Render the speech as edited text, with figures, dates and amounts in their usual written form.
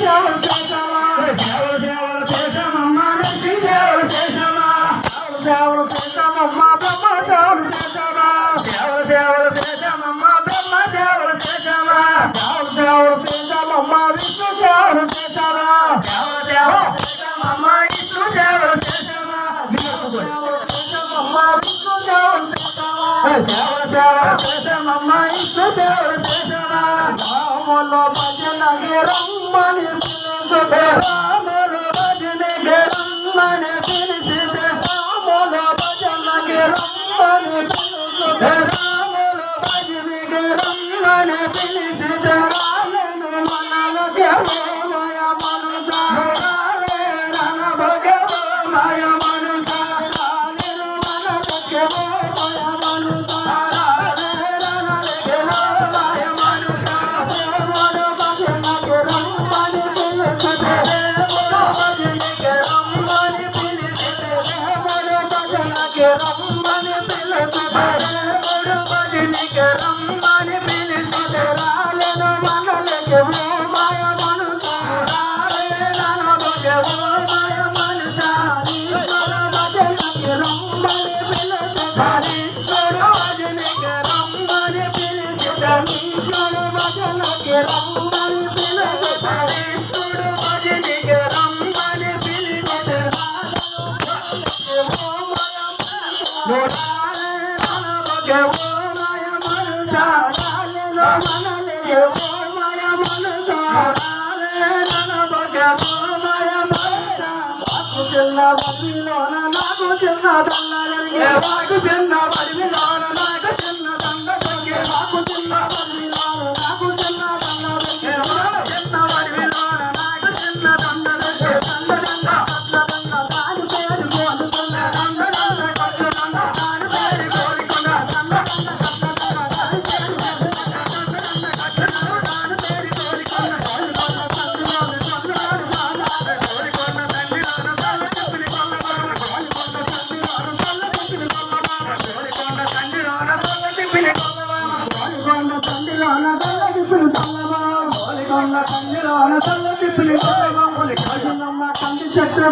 సేవలు చేశామా సేవలు చేశామమ్మా నెత్తి సేవలు చేశామా సేవలు చేశామమ్మా బ్రహ్మ సేవలు చేశామా సేవలు చేశామమ్మా బ్రహ్మ సేవలు చేశామా సేవలు చేశామమ్మా విష్ణు సేవలు చేశామా సేవలు చేశామమ్మా విష్ణు సేవలు చేశామా చేశామమ్మా విష్ణు సేవలు చేశామా చేశామమ్మా విష్ణు సేవలు చేశామా రాముల భజనకి రమ్మని పిలుచుతే రాముల భజనకి రమ్మని పిలిచితే రాముల భజనకి రమ్మని పిలుచుతే రాముల భజనకి రమ్మని పిలిచితే రాలేను మనలకి మాయ మనస రాలే రణ భగవో మాయ మనస రాలేను మనలకి మాయ మనస రాలే రణలకి మాయ మనస రాముల భజనకి రమ్మని పిలిచితే రాముల భజనకి రమ్మని పిలిచితే రాముల భజనకి రమ్మని పిలిచితే రాముల భజనకి రమ్మని పిలిచితే రాలేను మనలకి మాయ మనస రాలే రణ భగవో మాయ మనస ఈశ్వర భజనకి రమ్మని పిలిచితే ఈశ్వర భజనకి రమ్మని పిలిచితే ఈశ్వర భజనకి రమ్మని పిలిచితే ఈశ్వర భజనకి రమ్మని పిలిచితే నాకు చిన్న దండలే నాకు చిన్న బడిలోన నాకు చిన్న దండ నాకు చిన్న బడిలోన నాకు చిన్న దండలే చిన్న బడిలోన నాకు చిన్న దండలే దండ దండ కట్ల దండ దాని పేరు కోలుకున్న దండ దండ కట్ల దండ దాని పేరు కోలుకున్న దండ దండ కట్ల దండ దాని పేరు దాని పేరు కోలుకున్న కోలుకున్న తండ్రిలోన కోలుకున్న తండ్రిలోన కంది చెట్టు